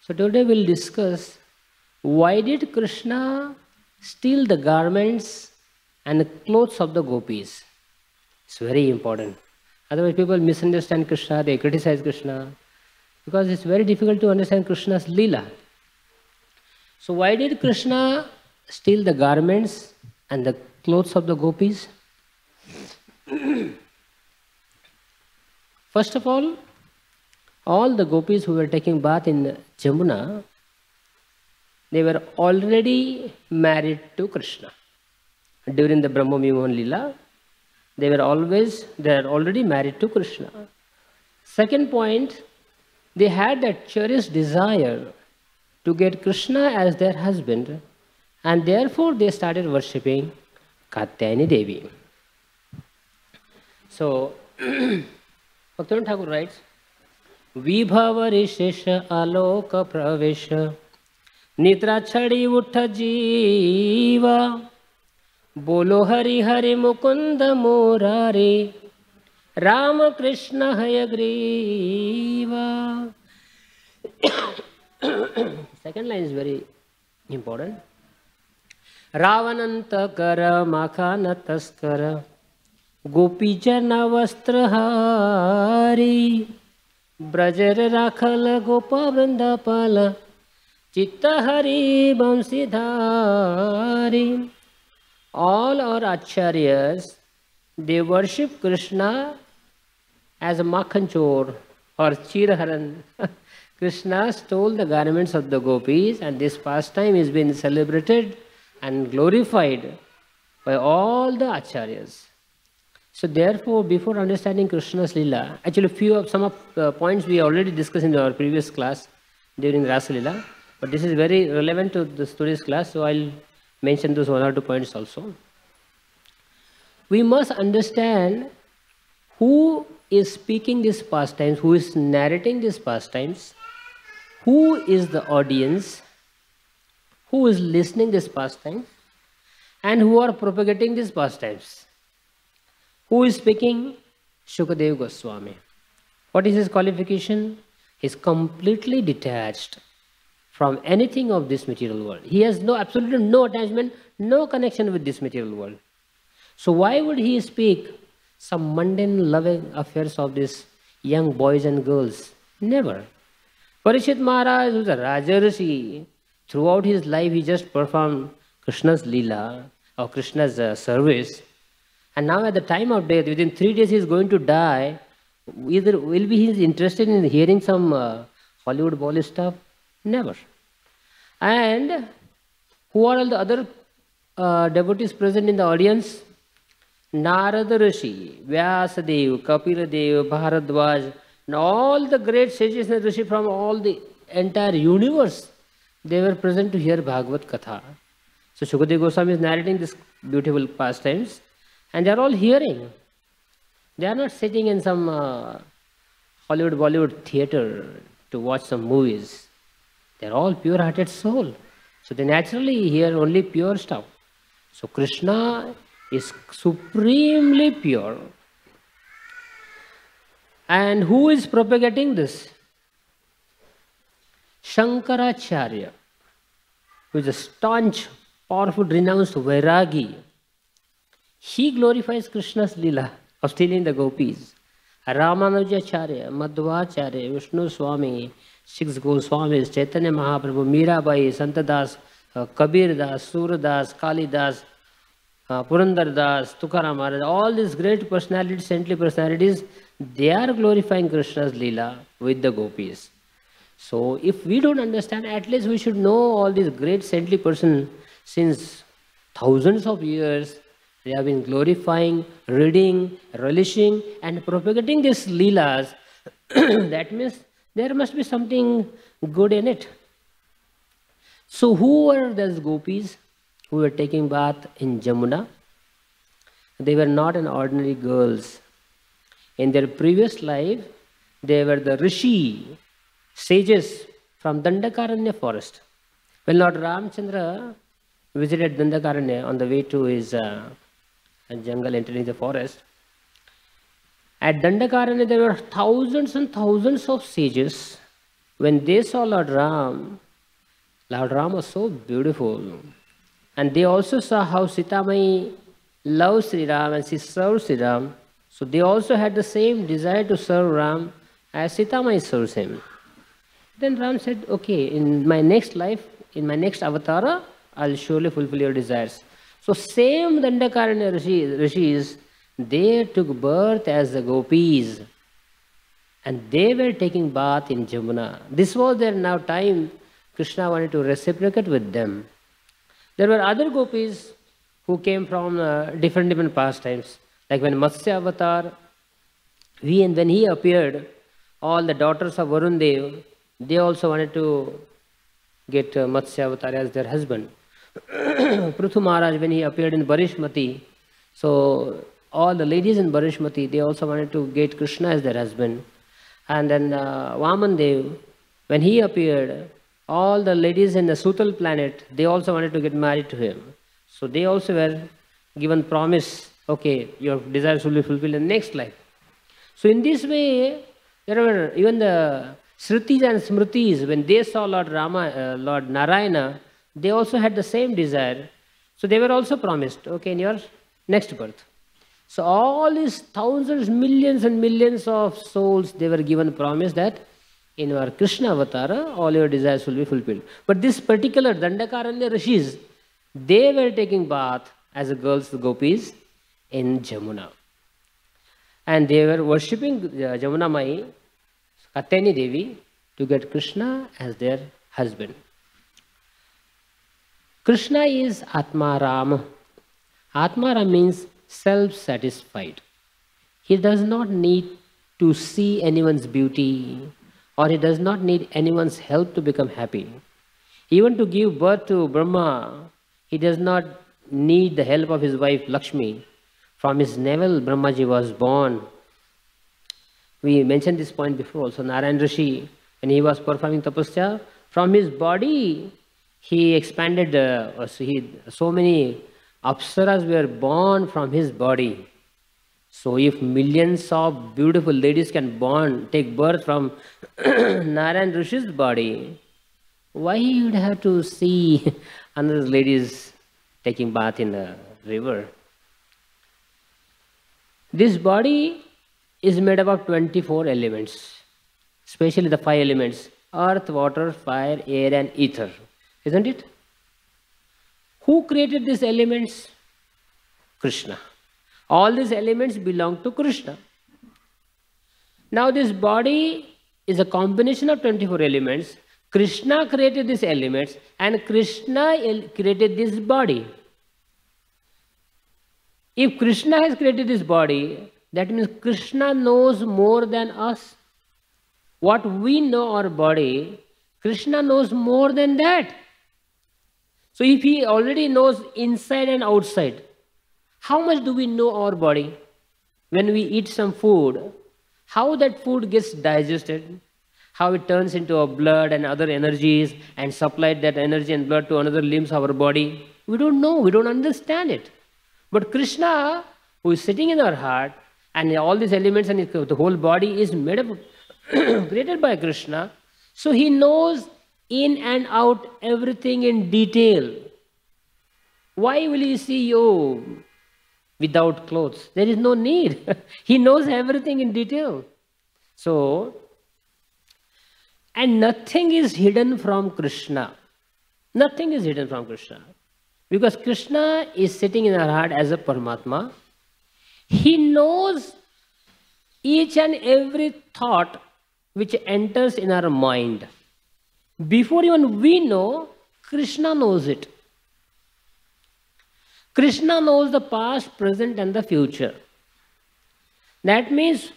So today we'll discuss why did Krishna steal the garments and the clothes of the gopis. It's very important. Otherwise people misunderstand Krishna, they criticize Krishna because it's very difficult to understand Krishna's Leela. So why did Krishna steal the garments and the clothes of the gopis? First of all the gopis who were taking bath in Jamuna, they were already married to Krishna. During the Brahma Vimohan Leela, they are already married to Krishna. Second point, they had that cherished desire to get Krishna as their husband, and therefore they started worshipping Katyayani Devi. So, Bhaktivinoda Thakur writes, Vibhava Rishesha Aloka Pravesha Nitra Chadi Uttha Jiva Bolo Hari Hari Mukunda Murari Rama Krishna Hayagriva. Second line is very important. Ravananta Kara Makhana Taskara Gopi Jana Vastrahari Brajar Rakhal Gopa Vrindapala Chitta Hari Bamsidhari. All our acharyas, they worship Krishna as a Makhanchor or Chiraharan. Krishna stole the garments of the gopis, and this pastime is being celebrated and glorified by all the acharyas. So therefore, before understanding Krishna's Leela, actually some of the points we already discussed in our previous class during Rasa Leela, but this is very relevant to today's class, so I'll mention those one or two points also. We must understand who is speaking these pastimes, who is narrating these pastimes, who is the audience, who is listening these pastimes, and who are propagating these pastimes. Who is speaking? Shukadeva Goswami. What is his qualification? He is completely detached from anything of this material world. He has absolutely no attachment, no connection with this material world. So why would he speak some mundane loving affairs of these young boys and girls? Never. Parishit Maharaj, who is a Rajarshi, throughout his life he just performed Krishna's Leela or Krishna's service. And now at the time of death, within 3 days he is going to die. Either will be he interested in hearing some Hollywood Bollywood stuff? Never. And who are all the other devotees present in the audience? Narada Rishi, Vyasadeva, Kapiladeva, Bharadwaj, and all the great sages and Rishi from all the entire universe, they were present to hear Bhagavad Katha. So Shukadeva Goswami is narrating this beautiful pastimes, and they are all hearing. They are not sitting in some Hollywood Bollywood theater to watch some movies. They are all pure-hearted soul. So they naturally hear only pure stuff. So Krishna is supremely pure. And who is propagating this? Shankaracharya, who is a staunch, powerful, renounced Vairagi. He glorifies Krishna's Leela of stealing the gopis. Ramanujacharya, Madhvacharya, Vishnu Swami, 6 Goswamis, Chaitanya Mahaprabhu, Mirabai, Santadas, Kabir Das, Suradas, Kalidas, Purandar Das, Tukaram Maharaj, all these great personalities, saintly personalities, they are glorifying Krishna's Leela with the gopis. So if we don't understand, at least we should know all these great saintly persons since thousands of years. They have been glorifying, reading, relishing, and propagating these Leelas. That means there must be something good in it. So who were those gopis who were taking bath in Jamuna? They were not an ordinary girls. In their previous life, they were the Rishi, sages from Dandakaranya forest. When Lord Ramchandra visited Dandakaranya on the way to his jungle, entering the forest, at Dandakaranya there were thousands and thousands of sages when they saw Lord Ram was so beautiful. And they also saw how Sita Mai loves Sri Ram and she serves Sri Ram. So they also had the same desire to serve Ram as Sita Mai serves him. Then Ram said, okay, in my next life, in my next avatara, I'll surely fulfill your desires. So same Dandakaranya rishis, they took birth as the gopis. And they were taking bath in Jamuna. This was their now time. Krishna wanted to reciprocate with them. There were other gopis who came from different pastimes. Like when Matsya Avatar, when he appeared, all the daughters of Varun Dev, they also wanted to get Matsya Avatar as their husband. Prithu Maharaj, when he appeared in Barishmati, so all the ladies in Barishmati, they also wanted to get Krishna as their husband. And then Vaman Dev, when he appeared, all the ladies in the Sutal planet, they also wanted to get married to him. So they also were given promise, okay, your desires will be fulfilled in the next life. So in this way, there were even the Shrutis and Smritis, when they saw Lord Narayana, they also had the same desire. So they were also promised, okay, in your next birth. So all these thousands, millions and millions of souls, they were given promise that in your Krishna avatara, all your desires will be fulfilled. But this particular Dandakaranya rishis, they were taking bath as the girls, the gopis, in Jamuna. And they were worshipping Jamuna Mai, Katyayani Devi, to get Krishna as their husband. Krishna is Atmaram. Atmaram means self-satisfied. He does not need to see anyone's beauty, or he does not need anyone's help to become happy. Even to give birth to Brahma, he does not need the help of his wife Lakshmi. From his navel, Brahmaji was born. We mentioned this point before also. Narayan Rishi, when he was performing tapasya, from his body, he expanded, so many apsaras were born from his body. So if millions of beautiful ladies can take birth from Narayan Rishi's body, why he would have to see another ladies taking bath in the river? This body is made up of 24 elements, especially the 5 elements: earth, water, fire, air and ether. Isn't it? Who created these elements? Krishna. All these elements belong to Krishna. Now this body is a combination of 24 elements. Krishna created these elements and Krishna created this body. If Krishna has created this body, that means Krishna knows more than us. What we know our body, Krishna knows more than that. So if he already knows inside and outside, how much do we know our body? When we eat some food, how that food gets digested, how it turns into our blood and other energies and supplied that energy and blood to another limbs of our body, we don't know, we don't understand it. But Krishna, who is sitting in our heart, and all these elements and the whole body is made up, created by Krishna, so he knows in and out everything in detail. Why will he see you without clothes? There is no need. He knows everything in detail. So, and nothing is hidden from Krishna. Nothing is hidden from Krishna. Because Krishna is sitting in our heart as a Paramatma. He knows each and every thought which enters in our mind. Before even we know, Krishna knows it. Krishna knows the past, present and the future. That means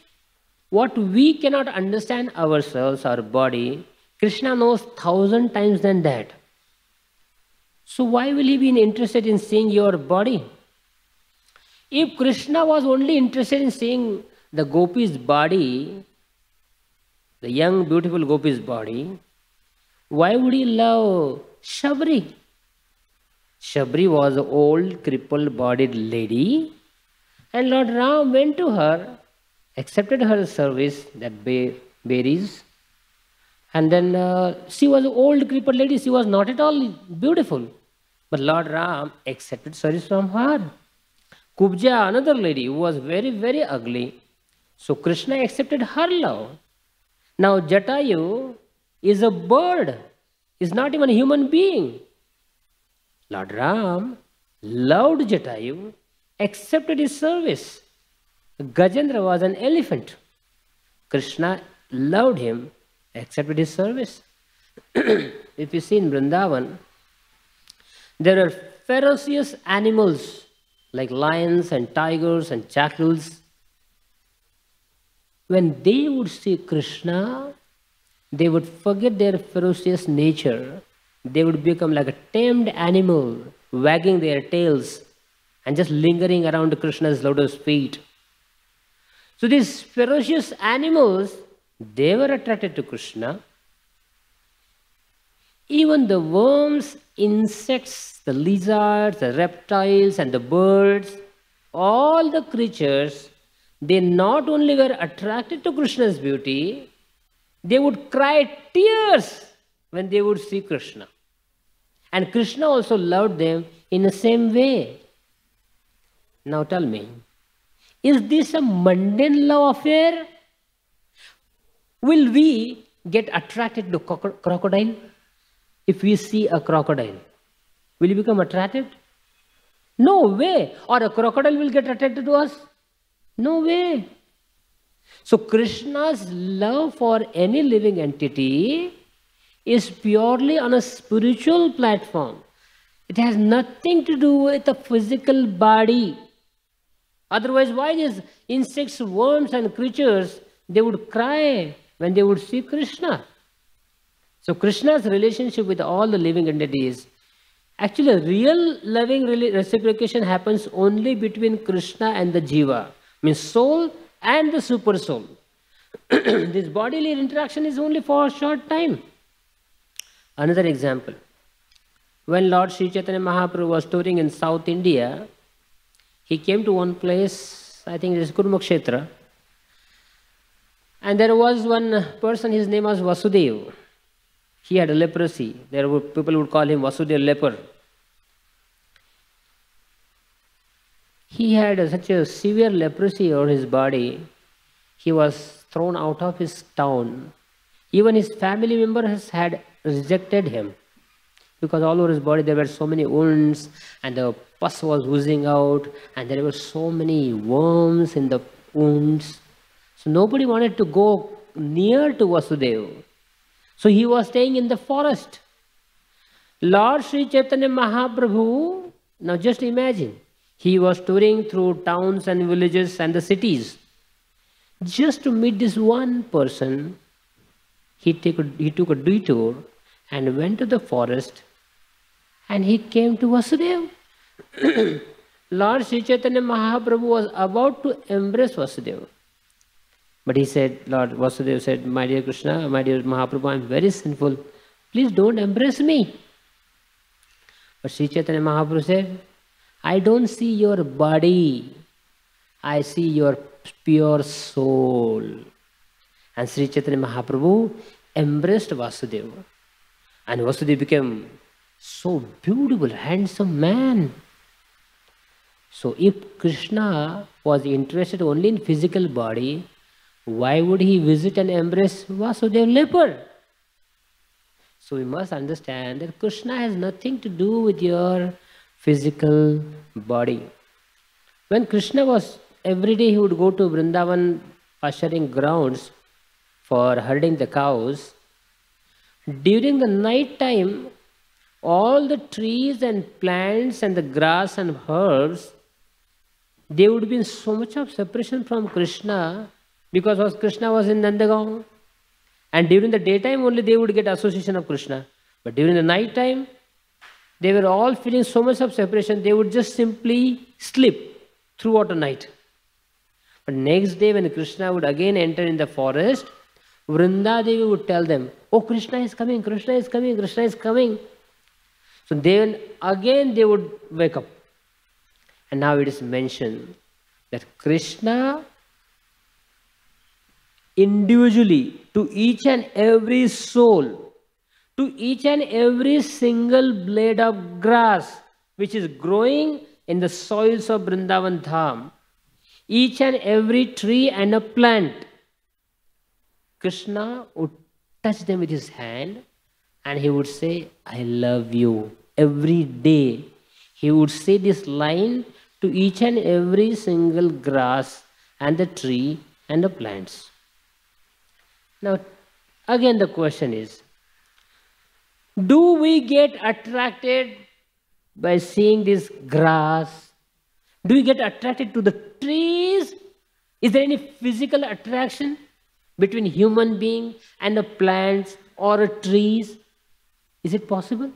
what we cannot understand ourselves, our body, Krishna knows 1,000 times than that. So why will he be interested in seeing your body? If Krishna was only interested in seeing the gopi's body, the young beautiful gopi's body, why would he love Shabri? Shabri was an old crippled bodied lady, and Lord Ram went to her, accepted her service, that berries, And then she was an old crippled lady. She was not at all beautiful. But Lord Ram accepted service from her. Kubja, another lady who was very, very ugly. So Krishna accepted her love. Now Jatayu is a bird, is not even a human being. Lord Ram loved Jatayu, accepted his service. Gajendra was an elephant. Krishna loved him, accepted his service. If you see in Vrindavan, there are ferocious animals like lions and tigers and jackals. When they would see Krishna, they would forget their ferocious nature. They would become like a tamed animal, wagging their tails and just lingering around Krishna's lotus feet. So these ferocious animals, they were attracted to Krishna. Even the worms, insects, the lizards, the reptiles and the birds, all the creatures, they not only were attracted to Krishna's beauty, they would cry tears when they would see Krishna. And Krishna also loved them in the same way. Now tell me, is this a mundane love affair? Will we get attracted to crocodile? If we see a crocodile, will you become attracted? No way. Or a crocodile will get attracted to us? No way. So Krishna's love for any living entity is purely on a spiritual platform. It has nothing to do with a physical body. Otherwise, why these insects, worms and creatures, they would cry when they would see Krishna? So Krishna's relationship with all the living entities, actually real loving reciprocation happens only between Krishna and the jiva, means soul and the super soul. This bodily interaction is only for a short time. Another example, when Lord Sri Chaitanya Mahaprabhu was touring in South India, he came to one place, I think it is Kurmakshetra, and there was one person, his name was Vasudeva. He had a leprosy. There were people would call him Vasudeva leper. He had such a severe leprosy on his body, he was thrown out of his town. Even his family members had rejected him because all over his body there were so many wounds and the pus was oozing out and there were so many worms in the wounds. So nobody wanted to go near to Vasudeva. So he was staying in the forest. Lord Sri Chaitanya Mahaprabhu, now just imagine, he was touring through towns and villages and the cities. Just to meet this one person, he took a detour and went to the forest and he came to Vasudeva. Lord Sri Chaitanya Mahaprabhu was about to embrace Vasudeva. But he said, Lord Vasudeva said, my dear Krishna, my dear Mahaprabhu, I am very sinful. Please don't embrace me. But Sri Chaitanya Mahaprabhu said, I don't see your body. I see your pure soul. And Sri Chaitanya Mahaprabhu embraced Vasudeva. And Vasudeva became so beautiful, handsome man. So if Krishna was interested only in physical body, why would he visit and embrace Vasudeva leper? So we must understand that Krishna has nothing to do with your physical body. When Krishna was, every day he would go to Vrindavan pasturing grounds for herding the cows. During the night time, all the trees and plants and the grass and herbs, they would be in so much of separation from Krishna because Krishna was in Nandagaon. And during the daytime only they would get association of Krishna. But during the night time, they were all feeling so much of separation, they would just simply sleep throughout the night. But next day when Krishna would again enter in the forest, Vrindadevi would tell them, oh, Krishna is coming, Krishna is coming, Krishna is coming. So then again they would wake up. And now it is mentioned that Krishna individually to each and every soul, to each and every single blade of grass which is growing in the soils of Vrindavan Dham, each and every tree and a plant, Krishna would touch them with his hand and he would say, I love you. Every day he would say this line to each and every single grass and the tree and the plants. Now, again the question is, do we get attracted by seeing this grass? Do we get attracted to the trees? Is there any physical attraction between human being and the plants or trees? Is it possible?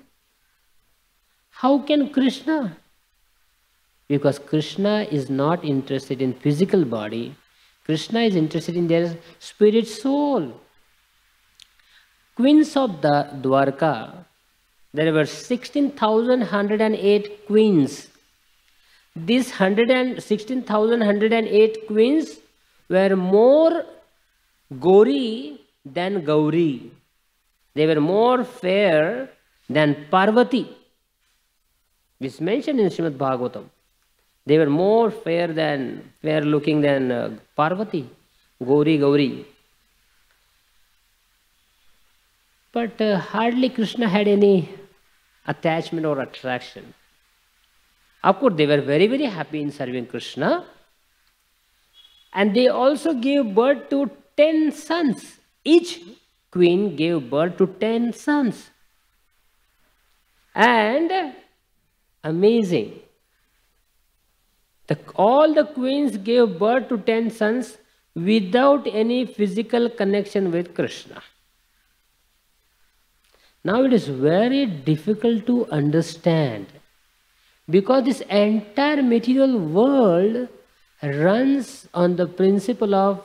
How can Krishna? Because Krishna is not interested in physical body. Krishna is interested in their spirit soul. Queens of the Dwarka, there were 16,108 queens. These 16,108 queens were more Gauri than Gauri. They were more fair than Parvati. It's mentioned in Srimad Bhagavatam. They were more fair looking than Parvati, Gauri. But hardly Krishna had any attachment or attraction. Of course, they were very, very happy in serving Krishna. And they also gave birth to 10 sons. Each queen gave birth to 10 sons. And amazing. All the queens gave birth to 10 sons without any physical connection with Krishna. Now it is very difficult to understand because this entire material world runs on the principle of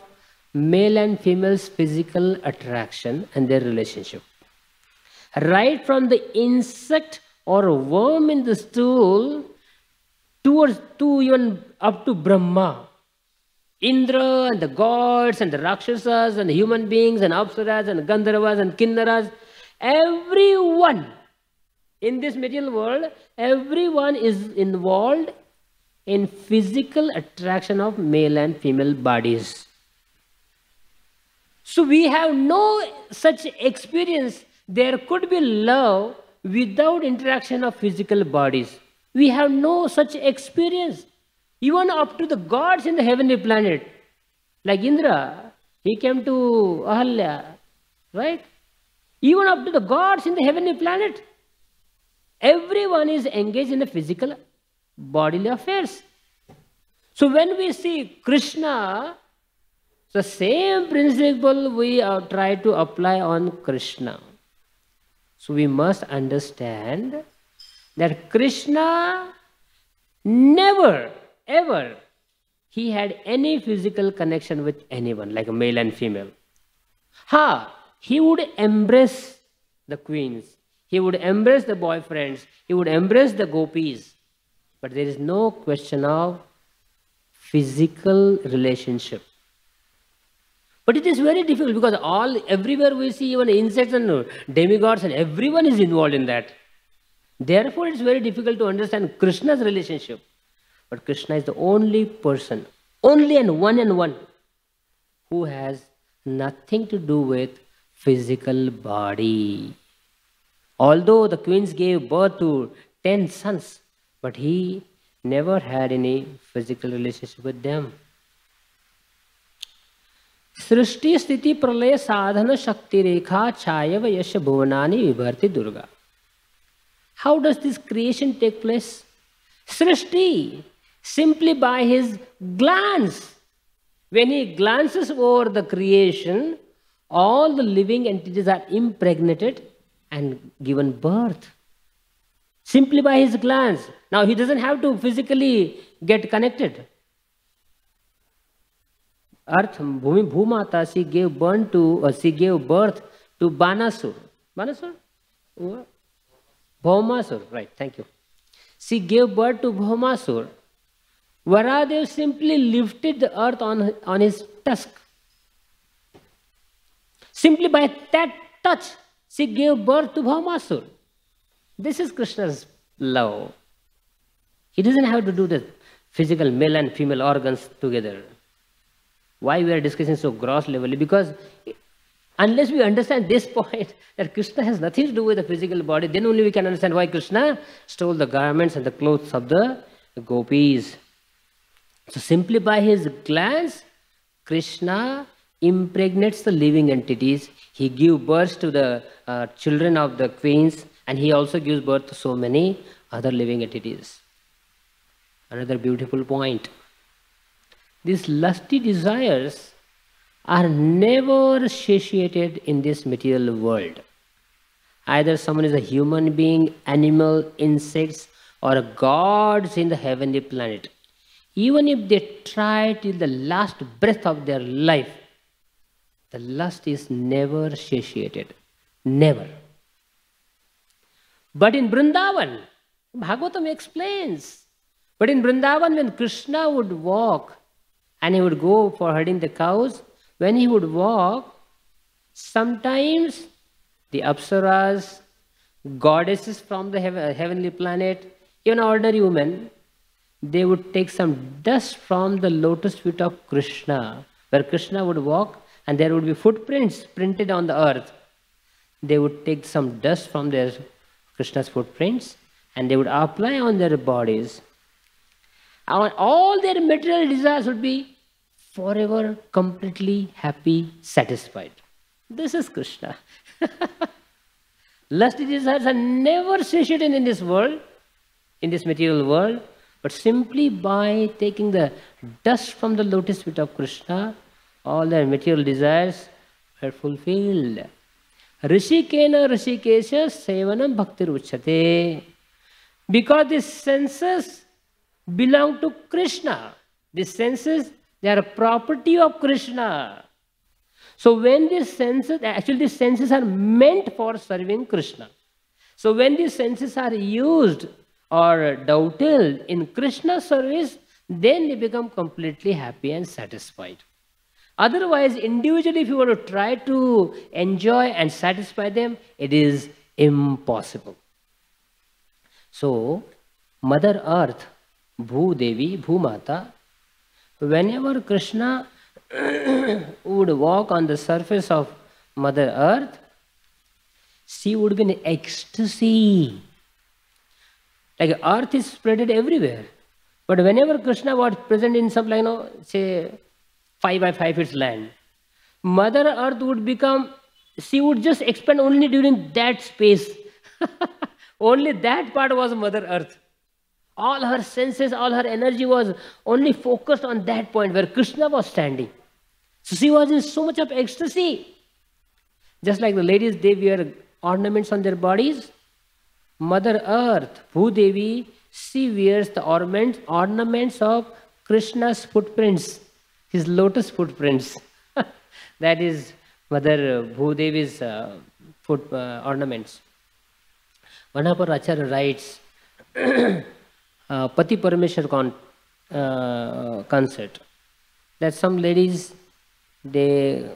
male and female's physical attraction and their relationship. Right from the insect or worm in the stool to even up to Brahma, Indra and the gods and the Rakshasas and the human beings and Apsaras and Gandharvas and Kinnaras, everyone in this material world, everyone is involved in physical attraction of male and female bodies. So we have no such experience. There could be love without interaction of physical bodies. We have no such experience. Even up to the gods in the heavenly planet, like Indra, he came to Ahalya, right? Even up to the gods in the heavenly planet, everyone is engaged in the physical bodily affairs. So when we see Krishna, the same principle we try to apply on Krishna. So we must understand that Krishna never, ever, he had any physical connection with anyone, like a male and female. He would embrace the queens. He would embrace the boyfriends. He would embrace the gopis. But there is no question of physical relationship. But it is very difficult because everywhere we see even insects and demigods and everyone is involved in that. Therefore, it is very difficult to understand Krishna's relationship. But Krishna is the only person, only and one, who has nothing to do with physical body. Although the queens gave birth to 10 sons, but he never had any physical relationship with them. Srishti sthiti pralaya sadhana shakti rekha chayava yasha bhuvanani vibharti durga. How does this creation take place? Srishti, simply by his glance. When he glances over the creation, all the living entities are impregnated and given birth. Simply by his glance. Now he doesn't have to physically get connected. Earth, Bhumata, she gave birth to Banasur. Banasur? Bhaumasur, right, thank you. She gave birth to Bhaumasur. Varadev simply lifted the earth on his tusk. Simply by that touch, she gave birth to Bhaumasur. This is Krishna's love. He doesn't have to do the physical male and female organs together. Why we are discussing so gross level? Because unless we understand this point, that Krishna has nothing to do with the physical body, then only we can understand why Krishna stole the garments and the clothes of the gopis. So simply by his glance, Krishna impregnates the living entities. He gives birth to the children of the queens, and he also gives birth to so many other living entities. Another beautiful point. These lusty desires are never satiated in this material world. Either someone is a human being, animal, insects, or gods in the heavenly planet. Even if they try till the last breath of their life, the lust is never satiated. Never. But in Vrindavan, Bhagavatam explains, but in Vrindavan, when Krishna would walk and he would go for herding the cows, when he would walk, sometimes the apsaras, goddesses from the heavenly planet, even ordinary women, they would take some dust from the lotus feet of Krishna, where Krishna would walk and there would be footprints printed on the earth. They would take some dust from their Krishna's footprints and they would apply on their bodies. And all their material desires would be forever completely happy, satisfied. This is Krishna. Lusty desires are never satiated in this world, in this material world, but simply by taking the dust from the lotus feet of Krishna, all their material desires are fulfilled. Rishikena Rishikesha Sevanam Bhaktir Uchate. Because these senses belong to Krishna. These senses, they are a property of Krishna. So when these senses, actually these senses are meant for serving Krishna. So when these senses are used or dovetailed in Krishna's service, then they become completely happy and satisfied. Otherwise, individually, if you were to try to enjoy and satisfy them, it is impossible. So, Mother Earth, Bhudevi, Bhumata, whenever Krishna would walk on the surface of Mother Earth, she would be in ecstasy. Like earth is spreaded everywhere. But whenever Krishna was present in some, say 5 by 5 feet land, Mother Earth would become, she would just expand only during that space. Only that part was Mother Earth. All her senses, all her energy was only focused on that point where Krishna was standing. So she was in so much of ecstasy. Just like the ladies, they wear ornaments on their bodies. Mother Earth, Bhudevi, she wears the ornaments of Krishna's footprints, his lotus footprints. That is Mother Bhudevi's ornaments. Vanapur Acharya writes, Pati Parameshwar concept, that some ladies, they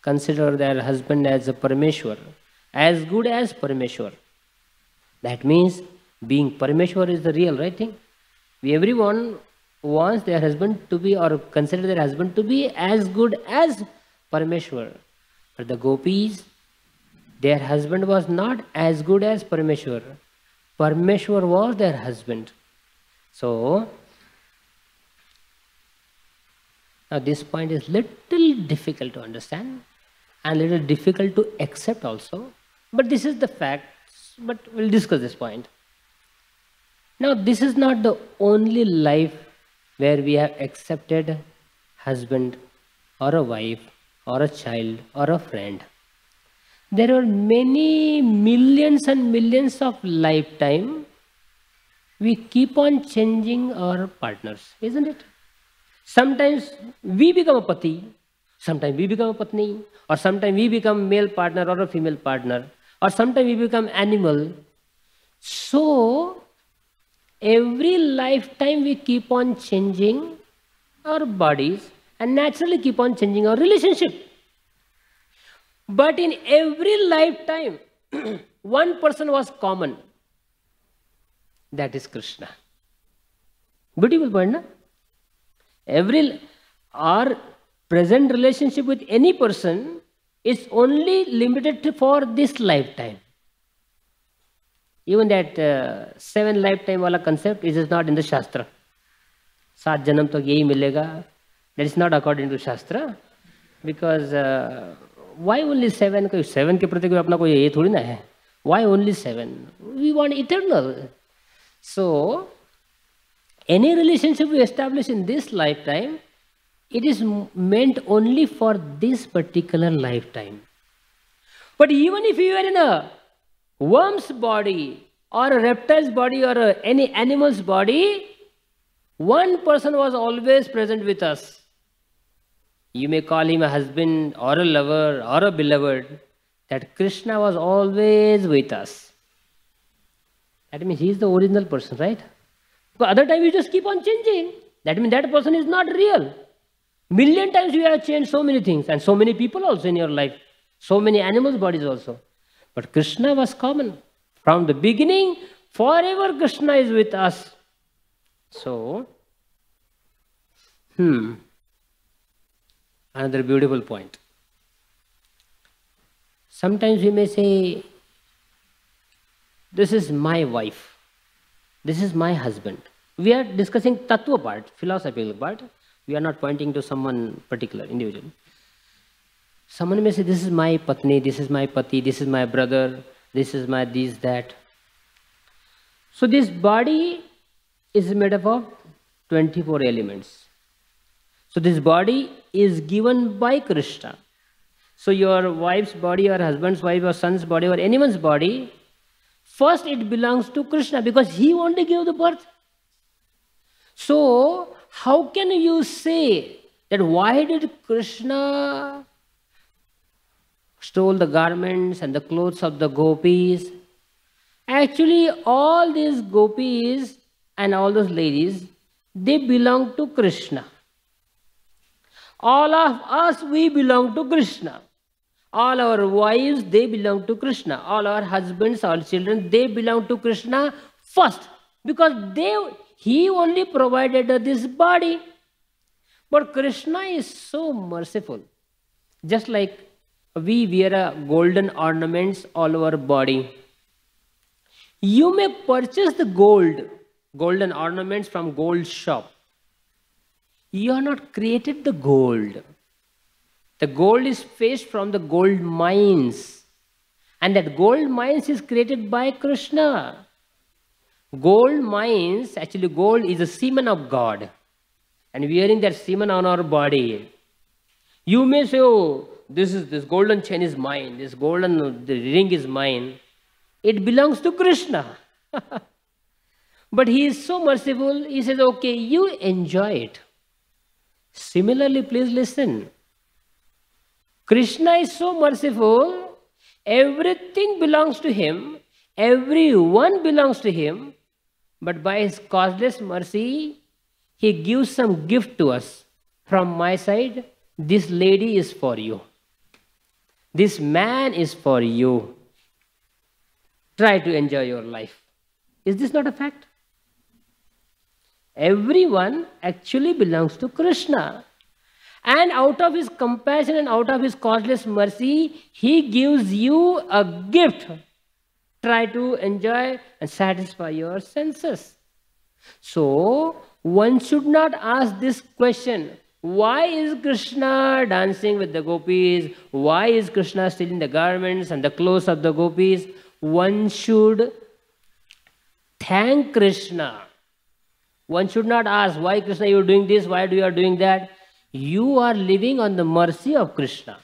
consider their husband as a Parameshwar, as good as Parameshwar. That means being Parameshwar is the real right thing. Everyone wants their husband to be, or consider their husband to be as good as Parameshwar. But the gopis, their husband was not as good as Parameshwar. Parameshwar was their husband. So, now this point is little difficult to understand and little difficult to accept also. But this is the fact. But we'll discuss this point. Now, this is not the only life where we have accepted husband or a wife or a child or a friend. There are many millions and millions of lifetime we keep on changing our partners, isn't it? Sometimes we become a pati, sometimes we become a patni, or sometimes we become male partner or a female partner, or sometimes we become animal. So, every lifetime we keep on changing our bodies and naturally keep on changing our relationship. But in every lifetime, one person was common. That is Krishna. Beautiful point, na? Our present relationship with any person is only limited for this lifetime. Even that 7 lifetime wala concept is not in the Shastra. 7 janam tak yahi milega. That is not according to Shastra. Because why only 7? 7 के प्रति कोई अपना कोई ये थोड़ी ना है. Why only 7? We want eternal. So, any relationship we establish in this lifetime, it is meant only for this particular lifetime. But even if you are in a worm's body or a reptile's body or any animal's body, one person was always present with us. You may call him a husband or a lover or a beloved. That Krishna was always with us. That means he is the original person, right? Because other time you just keep on changing. That means that person is not real. Million times you have changed so many things and so many people also in your life. So many animals' bodies also. But Krishna was common. From the beginning, forever Krishna is with us. So, another beautiful point. Sometimes we may say, this is my wife, this is my husband. We are discussing tattva part, philosophical part. We are not pointing to someone particular, individual. Someone may say, this is my patni, this is my pati, this is my brother, this is my this, that. So this body is made up of 24 elements. So this body is given by Krishna. So your wife's body or husband's wife or son's body or anyone's body, first it belongs to Krishna because he only gave the birth. So how can you say that why did Krishna stole the garments and the clothes of the gopis? Actually all these gopis and all those ladies, they belong to Krishna. All of us, we belong to Krishna. All our wives, they belong to Krishna. All our husbands, our children, they belong to Krishna first. Because he only provided this body. But Krishna is so merciful. Just like we wear golden ornaments all over body. You may purchase the golden ornaments from gold shop. You have not created the gold. The gold is fetched from the gold mines. And that gold mines is created by Krishna. Gold mines, actually gold is a semen of God. And wearing that semen on our body. You may say, oh, this golden chain is mine. This golden ring is mine. It belongs to Krishna. But he is so merciful. He says, okay, you enjoy it. Similarly, please listen. Krishna is so merciful, everything belongs to him, everyone belongs to him, but by his causeless mercy, he gives some gift to us. From my side, this lady is for you. This man is for you. Try to enjoy your life. Is this not a fact? Everyone actually belongs to Krishna. And out of his compassion and out of his causeless mercy, he gives you a gift. Try to enjoy and satisfy your senses. So, one should not ask this question, why is Krishna dancing with the gopis? Why is Krishna stealing the garments and the clothes of the gopis? One should thank Krishna. One should not ask, why Krishna you are doing this, why you are doing that? You are living on the mercy of Krishna.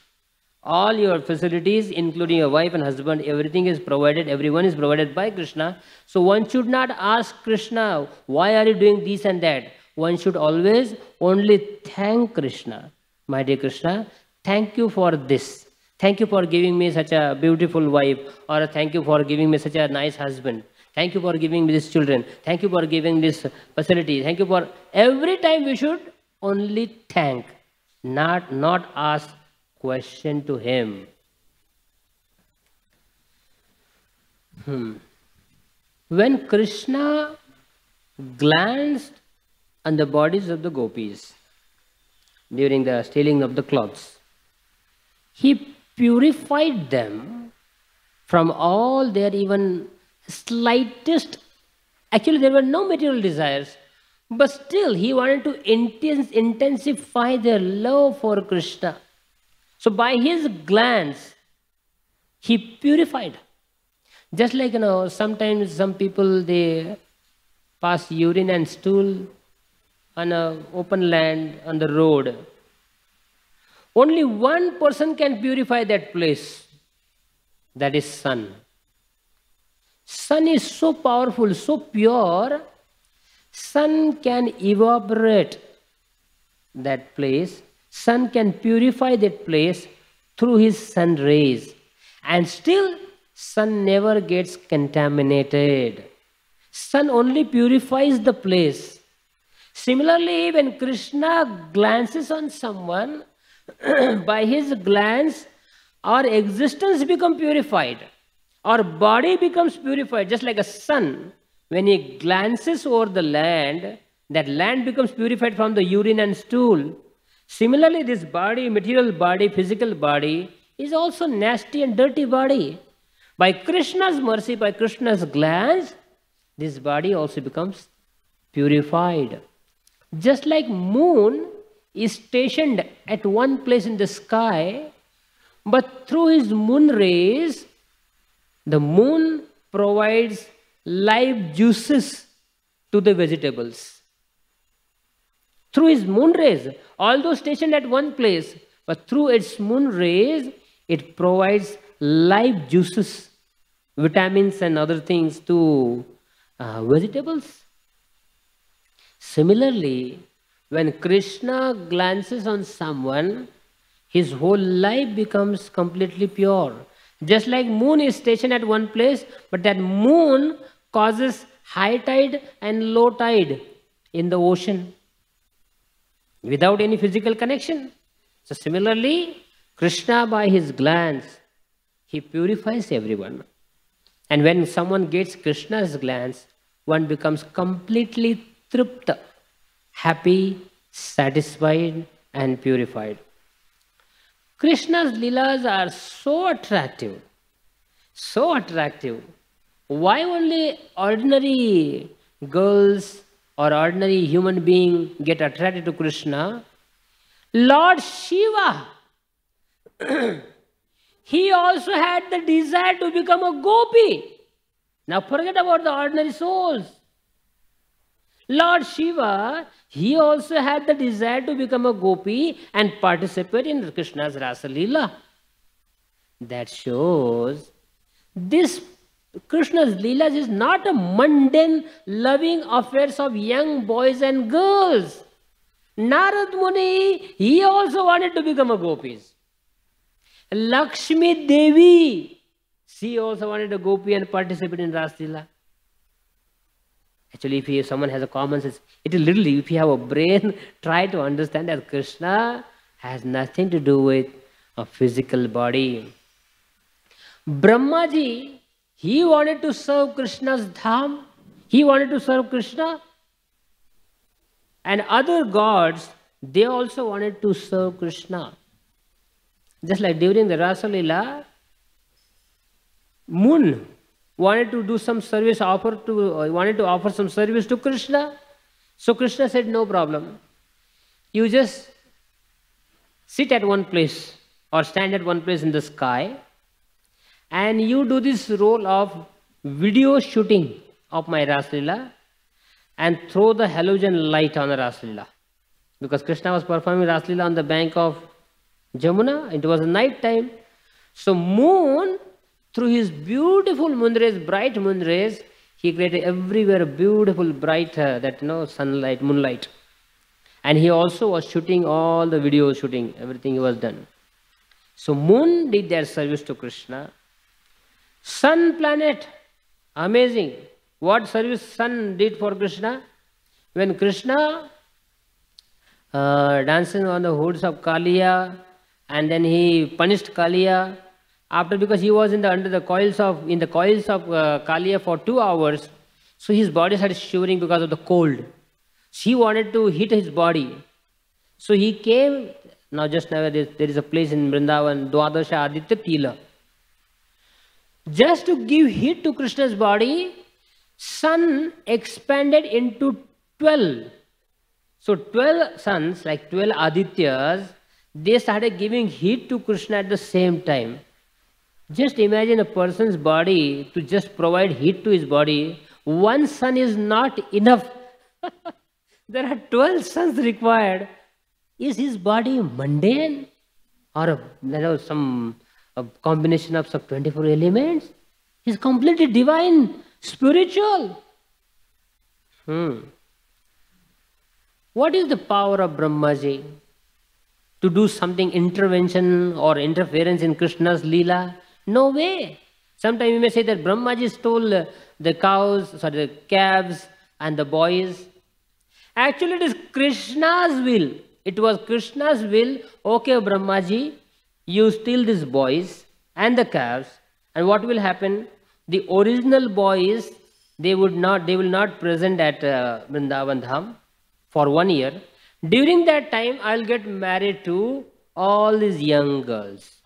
All your facilities, including your wife and husband, everything is provided, everyone is provided by Krishna. So one should not ask Krishna, why are you doing this and that? One should always only thank Krishna. My dear Krishna, thank you for this. Thank you for giving me such a beautiful wife, or thank you for giving me such a nice husband. Thank you for giving me these children. Thank you for giving this facility. Thank you for... Every time we should only thank, not ask question to him. When Krishna glanced on the bodies of the gopis during the stealing of the clothes, he purified them from all their even slightest. Actually, there were no material desires, but still he wanted to intensify their love for Krishna. So by his glance, he purified. Just like, sometimes some people, they pass urine and stool on an open land on the road. Only one person can purify that place. That is sun. Sun is so powerful, so pure. Sun can evaporate that place. Sun can purify that place through his sun rays. And still, sun never gets contaminated. Sun only purifies the place. Similarly, when Krishna glances on someone, by his glance, our existence becomes purified. Our body becomes purified, just like a sun. When he glances over the land, that land becomes purified from the urine and stool. Similarly, this body, material body, physical body, is also nasty and dirty body. By Krishna's mercy, by Krishna's glance, this body also becomes purified. Just like moon is stationed at one place in the sky, but through his moon rays, the moon provides live juices to the vegetables. Through his moon rays, although stationed at one place, but through its moon rays, it provides live juices, vitamins and other things to vegetables. Similarly, when Krishna glances on someone, his whole life becomes completely pure. Just like moon is stationed at one place, but that moon causes high tide and low tide in the ocean without any physical connection. So similarly, Krishna, by his glance, he purifies everyone. And when someone gets Krishna's glance, one becomes completely tripta, happy, satisfied and purified. Krishna's leelas are so attractive, so attractive. Why only ordinary girls or ordinary human being get attracted to Krishna? Lord Shiva, he also had the desire to become a gopi. Now forget about the ordinary souls. Lord Shiva, he also had the desire to become a gopi and participate in Krishna's Rasa Leela. That shows this Krishna's Leelas is not a mundane loving affairs of young boys and girls. Narad Muni, he also wanted to become a gopis. Lakshmi Devi, she also wanted a gopi and participate in Rasa Leela. Actually, if someone has a common sense, it is literally, if you have a brain, try to understand that Krishna has nothing to do with a physical body. Brahmaji, he wanted to serve Krishna's dham. He wanted to serve Krishna. And other gods, they also wanted to serve Krishna. Just like during the Rasa Leela, moon wanted to do some service, wanted to offer some service to Krishna. So Krishna said, no problem. You just sit at one place or stand at one place in the sky and you do this role of video shooting of my Rasa Leela and throw the halogen light on the Rasa Leela. Because Krishna was performing Rasa Leela on the bank of Jamuna. It was night time. So moon, through his beautiful moon rays, bright moon rays, he created everywhere beautiful bright sunlight, moonlight. And he also was shooting all the video shooting, everything was done. So moon did their service to Krishna. Sun planet, amazing. What service sun did for Krishna? When Krishna dancing on the hoods of Kaliya, and then he punished Kaliya, After, because he was in the coils of Kalia for 2 hours, so his body started shivering because of the cold. She wanted to heat his body. So he came, now just now there is a place in Vrindavan, Dwadasha Aditya Tila. Just to give heat to Krishna's body, sun expanded into 12. So 12 suns, like 12 Adityas, they started giving heat to Krishna at the same time. Just imagine a person's body to just provide heat to his body. One sun is not enough. There are 12 suns required. Is his body mundane? Or a combination of some 24 elements? He's completely divine, spiritual. What is the power of Brahmaji? To do something intervention or interference in Krishna's Leela? No way. Sometimes you may say that Brahmaji stole the calves and the boys. Actually, it is Krishna's will. It was Krishna's will. Okay, Brahmaji, you steal these boys and the calves, and what will happen? The original boys, they will not present at Vrindavan Dham for 1 year. During that time, I'll get married to all these young girls.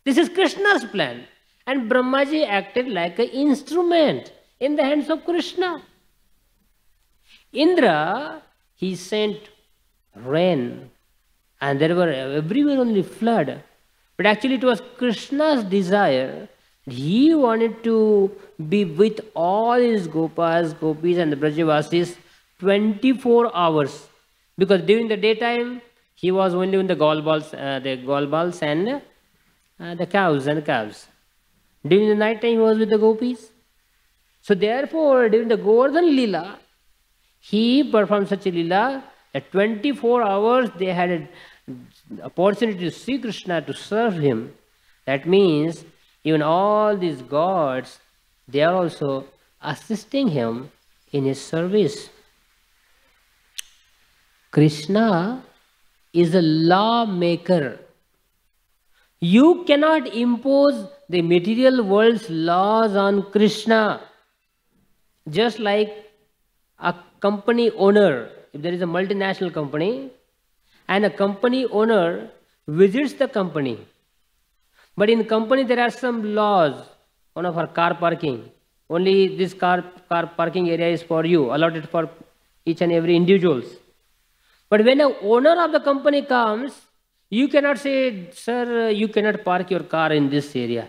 This is Krishna's plan. And Brahmaji acted like an instrument in the hands of Krishna. Indra, he sent rain, and there were everywhere only flood. But actually it was Krishna's desire. He wanted to be with all his Gopas, Gopis and the Brajavasis 24 hours. Because during the daytime, he was only in the Golbals and the cows and the calves. During the night time, he was with the Gopis. So therefore, during the Govardhan Leela, he performed such a Leela that 24 hours they had an opportunity to see Krishna, to serve him. That means even all these gods, they are also assisting him in his service. Krishna is a lawmaker. You cannot impose the material world's laws on Krishna. Just like a company owner, if there is a multinational company and a company owner visits the company, but in company there are some laws, one of our car parking, only this car parking area is for you, allotted for each and every individuals. But when an owner of the company comes, you cannot say, sir, you cannot park your car in this area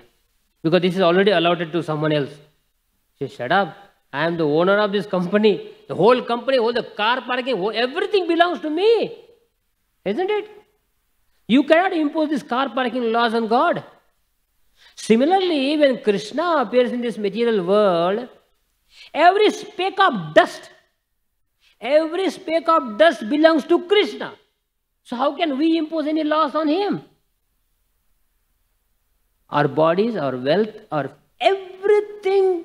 because this is already allotted to someone else. Say, shut up. I am the owner of this company. The whole company, all the car parking, everything belongs to me. Isn't it? You cannot impose these car parking laws on God. Similarly, when Krishna appears in this material world, every speck of dust belongs to Krishna. So how can we impose any laws on him? Our bodies, our wealth, our everything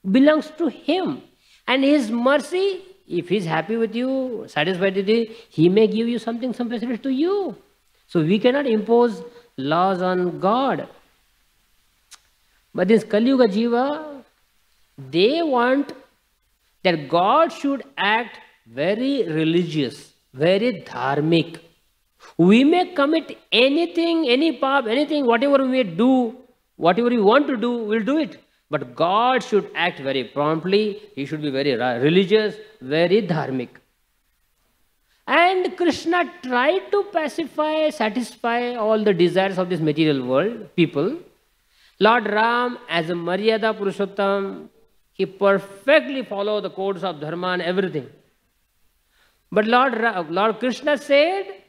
belongs to him. And his mercy, if he's happy with you, satisfied with you, he may give you something, some facility to you. So we cannot impose laws on God. But this Kali Yuga Jiva, they want that God should act very religious, very dharmic. We may commit anything, any paap, anything, whatever we may do, whatever we want to do, we'll do it. But God should act very promptly. He should be very religious, very dharmic. And Krishna tried to satisfy all the desires of this material world, people. Lord Ram, as a Maryada Purushottam, he perfectly followed the codes of Dharma and everything. But Lord Krishna said,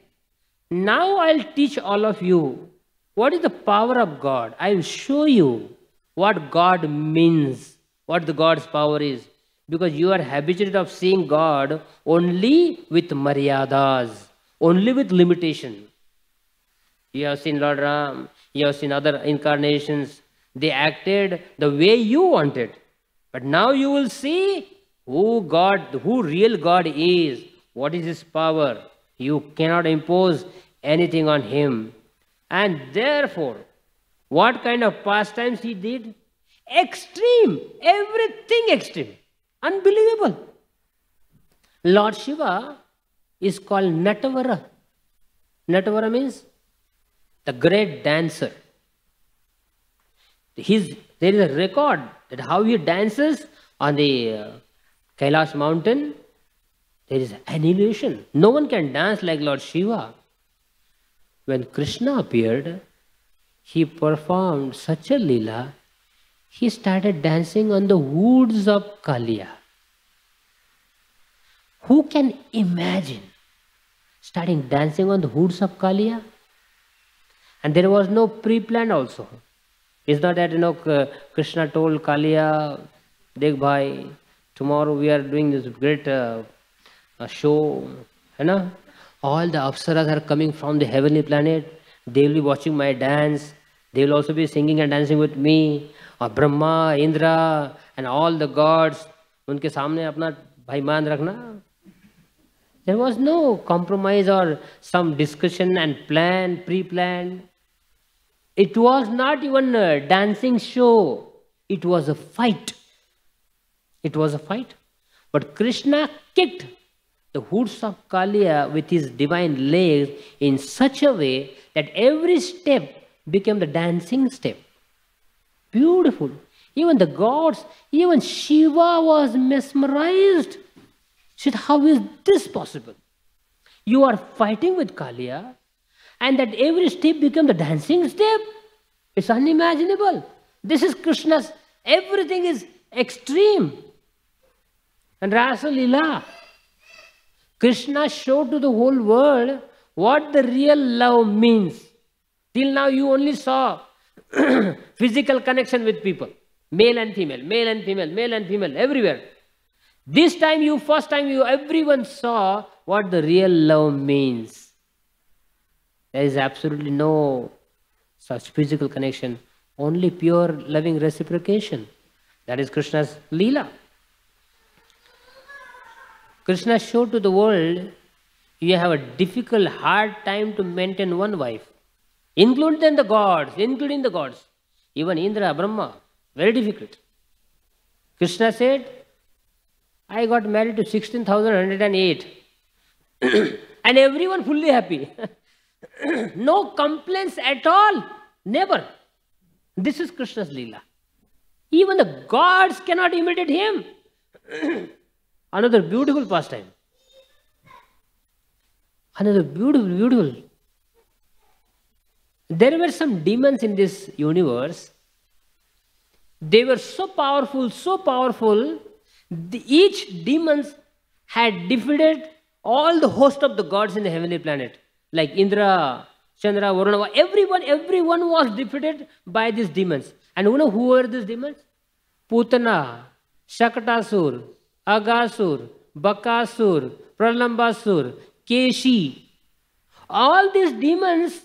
now I'll teach all of you what is the power of God. I will show you what God means, what the God's power is. Because you are habituated of seeing God only with maryadas, only with limitation. You have seen Lord Ram, you have seen other incarnations. They acted the way you wanted. But now you will see who real God is. What is his power? You cannot impose anything on him. And therefore, What kind of pastimes he did? Extreme, everything extreme, unbelievable. Lord Shiva is called Natavara. Natavara means the great dancer. There is a record that how he dances on the Kailash mountain. There is annihilation. No one can dance like Lord Shiva. When Krishna appeared, he performed such a lila. He started dancing on the woods of Kalia. Who can imagine starting dancing on the woods of Kalia? And there was no pre-plan also. It's not that, Krishna told Kalia, Dekh bhai, tomorrow we are doing this great show. All the apsaras are coming from the heavenly planet. They will be watching my dance. They will also be singing and dancing with me. Or Brahma, Indra, and all the gods. Unke samne apna bhaiman rakhna. There was no compromise or some discussion and plan, pre-planned. It was not even a dancing show. It was a fight. It was a fight. But Krishna kicked the hoods of Kalia with his divine legs in such a way that every step became the dancing step. Beautiful. Even the gods, even Shiva was mesmerized. She said, how is this possible? You are fighting with Kalia, and that every step became the dancing step. It's unimaginable. This is Krishna's, everything is extreme. And Rasa Leela. Krishna showed to the whole world what the real love means. Till now you only saw physical connection with people. Male and female, male and female, male and female, everywhere. This time everyone saw what the real love means. There is absolutely no such physical connection, only pure loving reciprocation. That is Krishna's Leela. Krishna showed to the world, you have a difficult, hard time to maintain one wife, including the gods, even Indra, Brahma, very difficult. Krishna said, I got married to 16,108 and everyone fully happy. No complaints at all, never. This is Krishna's Leela. Even the gods cannot imitate him. Another beautiful pastime. Another beautiful. There were some demons in this universe. They were so powerful, each demon had defeated all the host of the gods in the heavenly planet. Like Indra, Chandra, Varuna, everyone was defeated by these demons. And you know who were these demons? Putana, Shakatasur, Agasur, Bakasur, Pralambasur, Keshi. All these demons,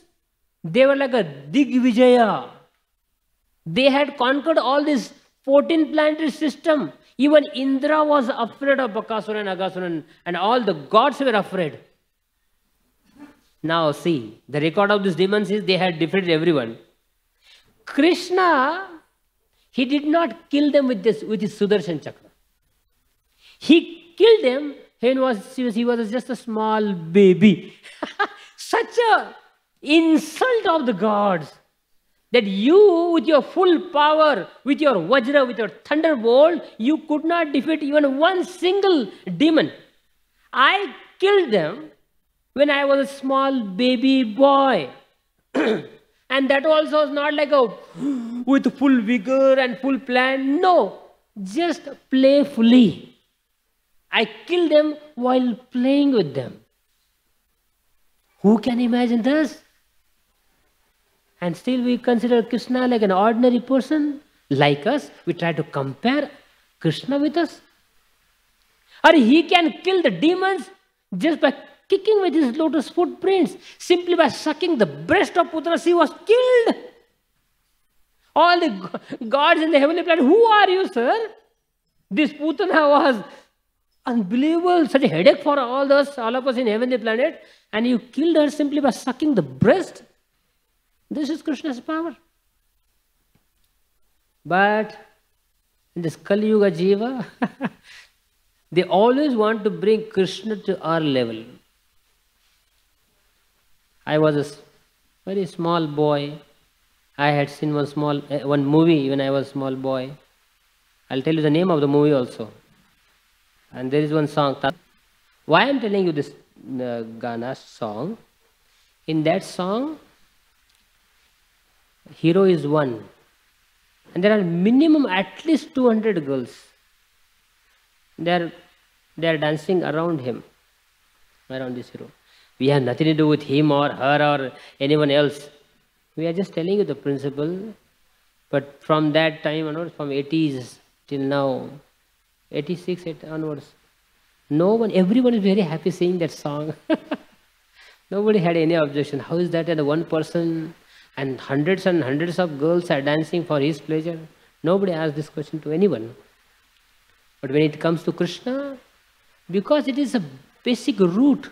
they were like a Digvijaya. They had conquered all this 14 planetary system. Even Indra was afraid of Bakasura and Agasura, and all the gods were afraid. Now see, the record of these demons is they had defeated everyone. Krishna, he did not kill them with his Sudarshan Chakra. He killed them when he was just a small baby. Such a insult of the gods that you, with your full power, with your Vajra, with your thunderbolt, you could not defeat even one single demon. I killed them when I was a small baby boy. And that also was not like with full vigor and full plan. No, just playfully. I killed them while playing with them. Who can imagine this? And still we consider Krishna like an ordinary person, like us. We try to compare Krishna with us. Or he can kill the demons just by kicking with his lotus footprints. Simply by sucking the breast of Putrasi, he was killed. All the gods in the heavenly planet, who are you, sir? This Putana was unbelievable, such a headache for all of us in heavenly planet, and you killed her simply by sucking the breast. This is Krishna's power. But in this Kali Yuga Jiva, they always want to bring Krishna to our level. I was a very small boy. I had seen one movie when I was a small boy. I'll tell you the name of the movie also. And there is one song. Why I'm telling you this Gana song? In that song, hero is one. And there are minimum at least 200 girls. They are dancing around him, around this hero. We have nothing to do with him or her or anyone else. We are just telling you the principle. But from that time onwards, from 80s till now, 86 onwards, everyone is very happy singing that song. Nobody had any objection. How is that? And one person and hundreds of girls are dancing for his pleasure. Nobody asked this question to anyone. But when it comes to Krishna, because it is a basic root,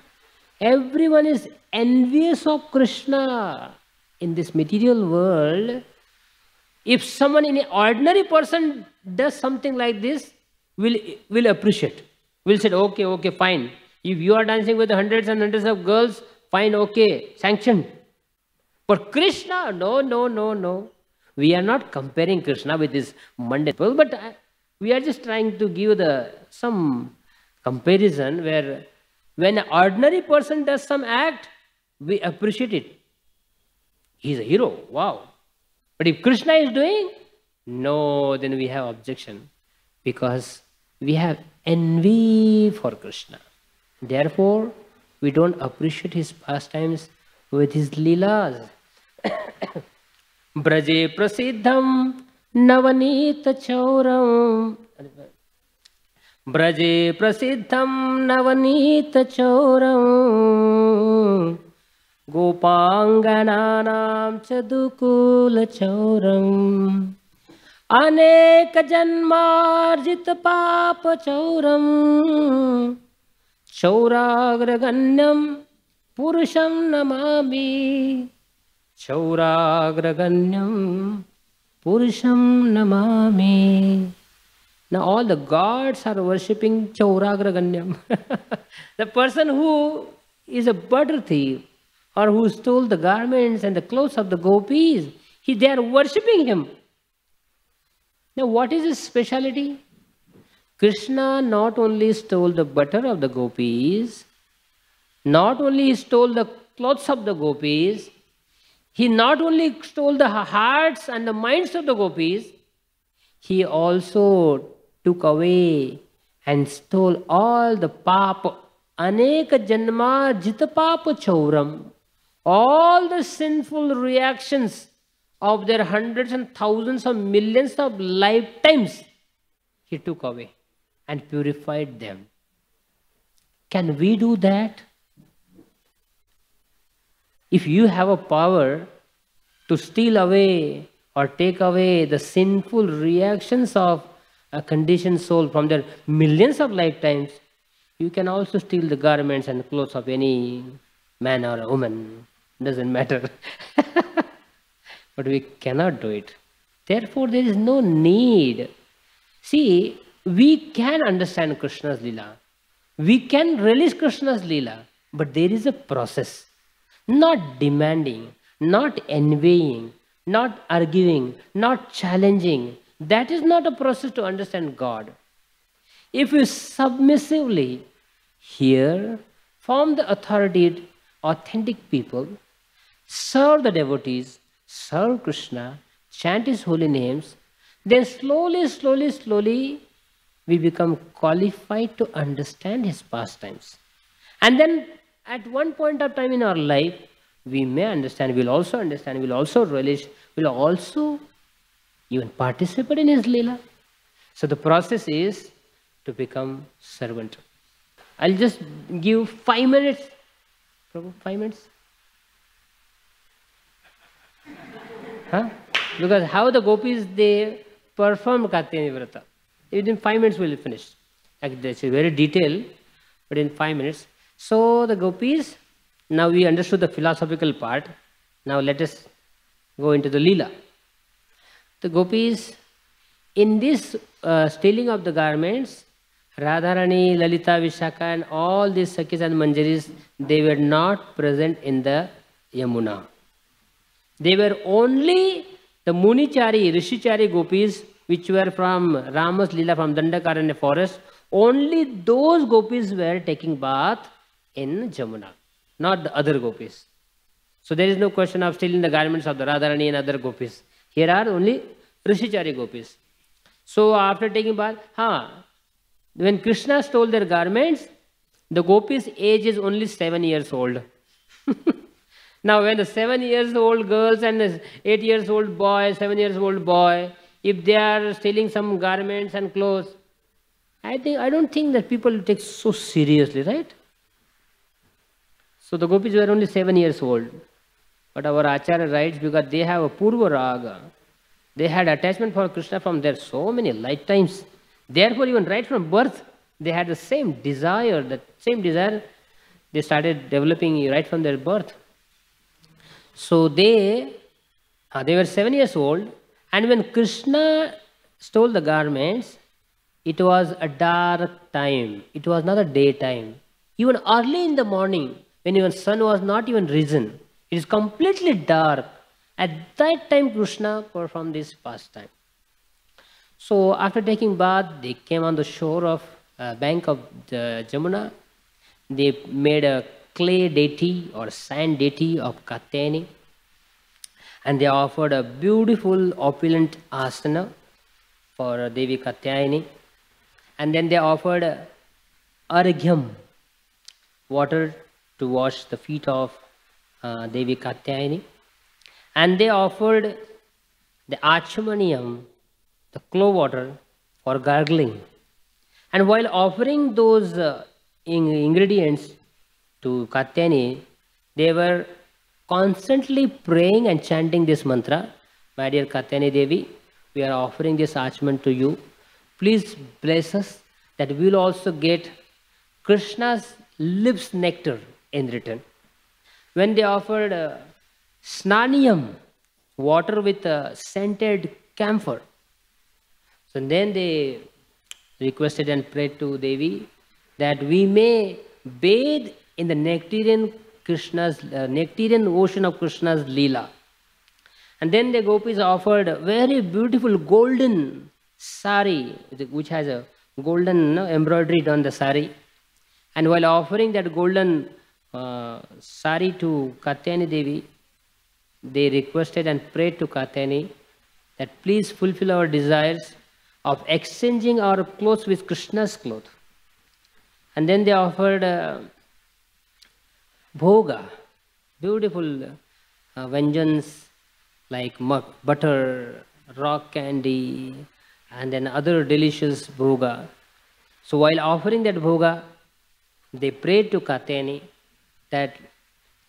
everyone is envious of Krishna. In this material world, if someone, in an ordinary person, does something like this, will appreciate. We'll say, okay, fine. If you are dancing with hundreds and hundreds of girls, fine, okay, sanctioned. But Krishna, no. We are not comparing Krishna with this mundane people, but we are just trying to give some comparison where when an ordinary person does some act, we appreciate it. He's a hero, wow. But if Krishna is doing, no, then we have objection. Because we have envy for Krishna. Therefore, we don't appreciate his pastimes with his leelas. Braje prasiddham navanita chauram. Braje prasiddham navanita chauram. Gopangananam chadukula chauram. Aneka janmarjita papa chauram. Chauragraganyam purusham namami. Chauragraganyam purusham namami. Now all the gods are worshipping Chauragraganyam. The person who is a butter thief or who stole the garments and the clothes of the gopis, they are worshipping him. Now what is his speciality? Krishna not only stole the butter of the gopis, not only he stole the clothes of the gopis, he not only stole the hearts and the minds of the gopis, he also took away and stole all the papa, aneka janma jita papa chauram, all the sinful reactions of their hundreds and thousands of millions of lifetimes, he took away and purified them. Can we do that? If you have a power to steal away or take away the sinful reactions of a conditioned soul from their millions of lifetimes, you can also steal the garments and clothes of any man or a woman. Doesn't matter. But we cannot do it. Therefore, there is no need. See, we can understand Krishna's Leela. We can relish Krishna's Leela. But there is a process. Not demanding, not envying, not arguing, not challenging. That is not a process to understand God. If you submissively hear from the authoritative, authentic people, serve the devotees, serve Krishna, chant his holy names, then slowly, we become qualified to understand his pastimes. And then at one point of time in our life, we may understand, we'll also relish, we'll also even participate in his Leela. So the process is to become servant. I'll just give 5 minutes. 5 minutes? Huh? Because how the gopis, they performed Kartikeya Vrata. Within 5 minutes we'll finish. It's very detailed, but in 5 minutes. So the gopis, now we understood the philosophical part. Now let us go into the Leela. The gopis, in this stealing of the garments, Radharani, Lalita, Vishaka and all these Sakhis and Manjaris, they were not present in the Yamuna. They were only the Munichari, Rishichari gopis, which were from Rama's Leela, from Dandakaranya forest. Only those gopis were taking bath in Jamuna, not the other gopis. So there is no question of stealing the garments of the Radharani and other gopis. Here are only Rishichari gopis. So after taking bath, when Krishna stole their garments, the gopis' age is only 7 years old. Now when the 7 years old girls and the 8 years old boy, 7 years old boy, if they are stealing some garments and clothes, I don't think that people take so seriously, right? So the gopis were only 7 years old. But our Acharya writes, because they have a Purva Raga, they had attachment for Krishna from their so many lifetimes. Therefore, even right from birth, they had the same desire. That same desire they started developing right from their birth. So they were 7 years old, and when Krishna stole the garments, it was a dark time. It was not a daytime. Even early in the morning, when even sun was not even risen, it is completely dark. At that time, Krishna performed this pastime. So after taking bath, they came on the shore of bank of the Jamuna. They made a clay deity or sand deity of Katyayani, and they offered a beautiful opulent asana for Devi Katyayani, and then they offered arghyam, water to wash the feet of Devi Katyayani, and they offered the achamaniyam, the clove water, for gargling. And while offering those ingredients to Katyayani, they were constantly praying and chanting this mantra. My dear Katyayani Devi, we are offering this achman to you. Please bless us that we will also get Krishna's lips nectar in return. When they offered snaniyam, water with scented camphor, so then they requested and prayed to Devi that we may bathe in the nectarian ocean of Krishna's Leela. And then the gopis offered a very beautiful golden sari, which has a golden embroidery on the sari. And while offering that golden sari to Katyayani Devi, they requested and prayed to Katyayani that please fulfill our desires of exchanging our clothes with Krishna's clothes. And then they offered bhoga, beautiful vengeance like butter, rock candy, and then other delicious bhoga. So while offering that bhoga, they prayed to Katyayani that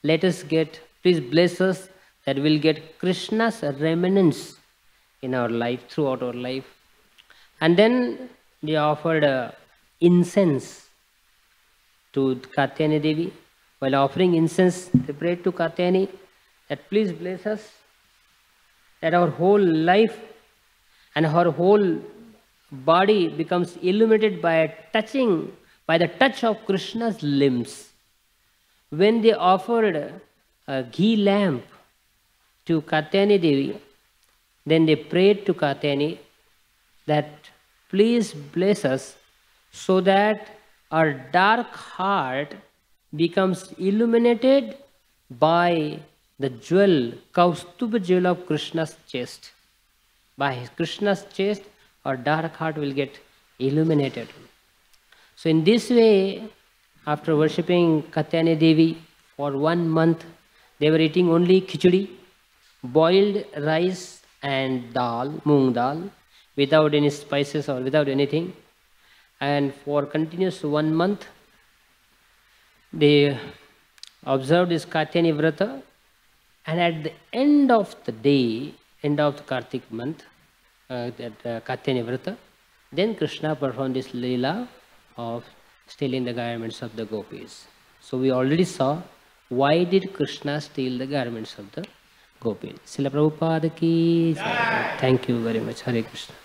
let us get, please bless us that we'll get Krishna's remnants in our life, throughout our life. And then they offered incense to Katyayani Devi. While offering incense, they prayed to Katyayani that please bless us, that our whole life and our whole body becomes illuminated by the touch of Krishna's limbs. When they offered a ghee lamp to Katyayani Devi, then they prayed to Katyayani that please bless us so that our dark heart becomes illuminated by the jewel, Kaustuba jewel of Krishna's chest. By Krishna's chest, our dark heart will get illuminated. So in this way, after worshipping Katyayani Devi for 1 month, they were eating only khichdi, boiled rice and dal, moong dal, without any spices or without anything. And for continuous 1 month, they observed this Katyayani Vrata. And at the end of the day, end of the Kartik month, Katyayani Vrata, then Krishna performed this Leela of stealing the garments of the gopis. So we already saw why did Krishna steal the garments of the gopis. Srila Prabhupada ki jai. Thank you very much. Hare Krishna.